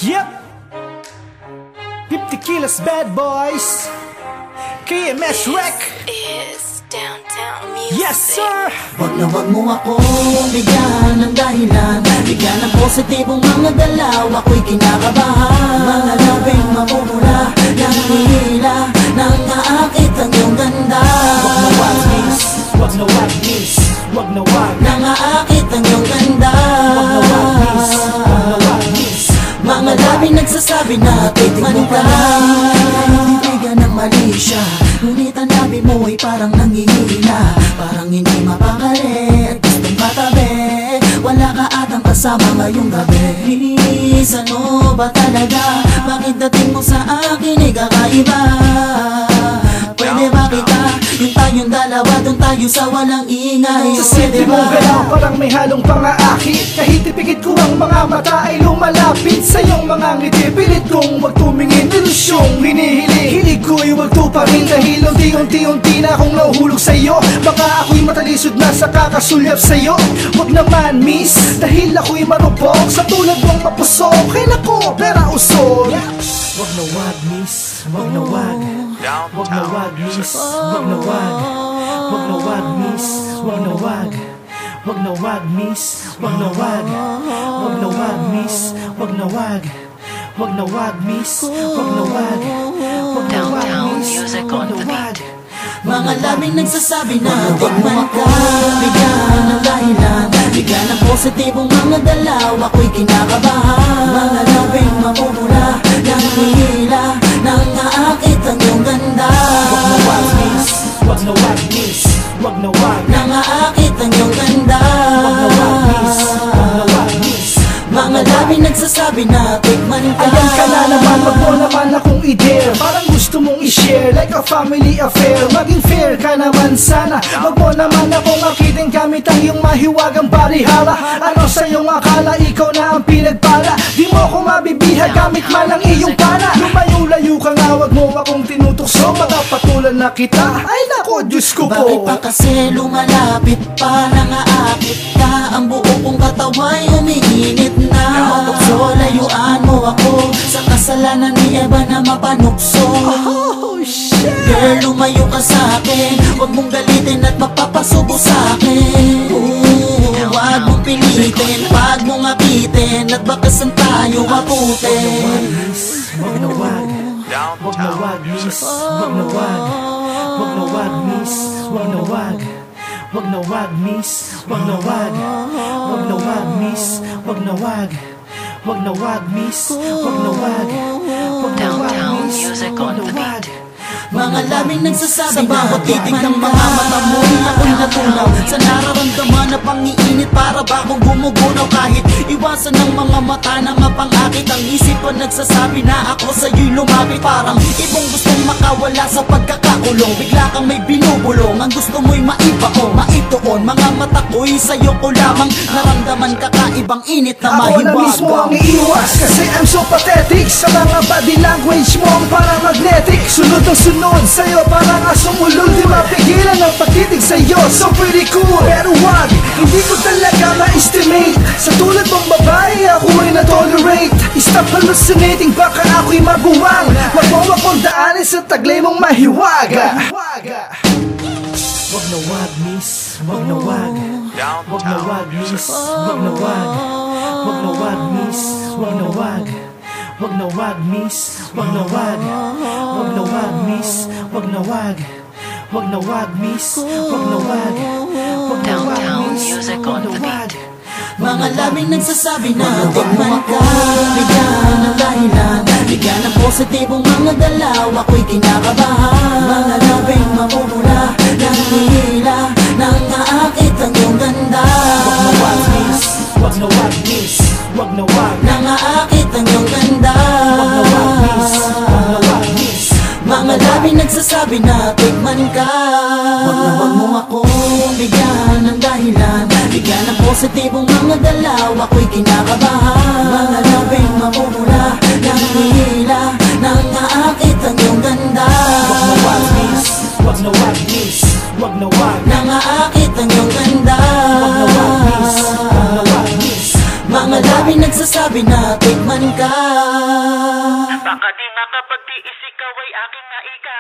Yep, 50 kilos bad boys, KMS Rec. Yes sir. Wag na wag mo ako bigyan ng dahilan, bigyan ng positibong mga dalaw. Ako'y kinakabahan, mga labing mamumula ng hila, nang naakit ang iyong ganda. Wag na wag miss, wag na wag miss, wag na wag, nang naakit ang iyong ganda. wag na wag miss, wag na wag miss. Mga labing nagsasabi na tikman ka, hindi bigyan ng mali siya, ngunit ang labi mo ay parang nangihina, parang hindi mapakali at gustong katabi. Wala ka atang kasama ngayong gabi. Miss, ano ba talaga? Bakit dating mo sa akin ay kakaiba? Pwede ba kita, yung tayong dalawa, doon tayo sa walang ingay? Sa city mong galaw parang may halong pangaakit, kahit ipikit ko ang mga mata ay lumalapit sa iyong mga ngiti. Pilit kong wag tumingin, ilusyong hinihiling, hilig ko'y wag tuparin, dahil unti-unti na akong nahuhulog sa'yo. Baka ako'y matalisod na sa kakasulyap sa'yo. Wag naman miss, dahil ako'y marupok, sa tulad mong mapusok, ay nako, pera usog. Wag na wag miss, wag na wag, wag na wag miss, wag na wag, wag na wag miss, wag na wag, wag na wag miss, wag na wag, wag na wag miss, wag na wag, wag na wag miss, wag na wag, wag na wag miss, wag na wag. Mga labing nagsasabi na tikman ka, bigyan ng dahilan, bigyan ng positibong mga dalaw. Ako'y kinakabahan, mga labing mamumula ng hila, nang naakit ang iyong ganda. Wag na wag miss, wag na wag miss, wag na wag, nang naakit ang iyong ganda. wag na wag miss, wag na wag miss. Mga labing nagsasabi na tikman ka. Ayan ka na naman, wag mo naman akong i-dare, parang gusto mong i-share like a family affair. Maging fair ka naman sana, wag mo naman akong akitin gamit ang iyong mahiwagang barihala. Ano sa iyong akala, ikaw na ang pinagpala? Di mo ako mabibiha gamit man ang iyong pana. Lumayo-layo ka nga, wag mo akong tinutukso, makapatulan na kita, ay nako Diyos ko po. Bakit pa kasi lumalapit pa, nangaakit ka, ang buo kong katawa'y umiinit na. So layuan mo ako sa kasalanan ni Eva na mapanukso. Oh shit. Girl, lumayo ka sa akin, huwag mong galitin at magpapasubo sa akin. Huwag mong pilitin, wag mong apitin, at bakasan tayo aputin. Wag na wag, wag na wag miss, wag na wag, wag na wag miss, wag na wag, wag na wag miss, wag na wag, wag na wag miss, wag na wag, wag na wag miss, wag na wag, wag na wag miss, wag na wag. Mga labing nagsasabi sa bawat titig ng mga mata mo, ako'y natunaw sa nararamdaman na pangiinit, para ba akong gumugunaw? Kahit iwasan ng mga mata na mapangakit, ang isipan nagsasabi na ako sa'yo'y lumapit. Parang ibang gustong makawala sa pagkakakulong, bigla kang may binubulong, ang gusto mo'y maibaon, maituon. Mga mata ko'y sa'yo ko lamang naramdaman, kakaibang init na mahiwaga. Ako na mismo ang iiwas kasi I'm so pathetic, sa mga body language mo parang magnetic. Sunod ang sunod sa'yo parang asong ulol, di mapigilan ang pagtitig sa'yo. So pretty cool, pero wag, hindi ko talaga ma-estimate, sa tulad mong babae ako ay na-tolerate. Stop hallucinating, baka ako'y mabuwang, wag mo akong daanin sa taglay mong mahiwaga. Wag na wag miss, wag na wag, wag na wag miss, wag na wag, wag na wag miss, wag na wag, wag na wag miss, wag na wag, wag na wag miss, wag na wag, wag na wag miss, wag na wag, wag na wag miss, wag na wag. Mga labing nagsasabi na tikman ka, bigyan ng dahilan, bigyan ng positibong mga dalaw. Ako'y kinakabahan, mga labing mamumula ng hila, nang naakit ang iyong ganda. Wag na wag miss, wag na wag miss, wag na wag, nang naakit ang iyong ganda. wag na wag miss, wag na wag miss. Mga labing nagsasabi na tikman ka. Wag na wag mo akong bigyan ng dahilan, bigyan ng positibong mga dalaw. Ako'y kinakabahan, mga labing mamumula ng hila, nang naakit ang iyong ganda. Wag na wag miss, wag na wag miss, wag na wag, nang naakit ang iyong ganda. wag na wag miss, wag na wag miss. Mga labing nagsasabi na matikman ka. Baka di makapagtiis, ikaw ay aking naika.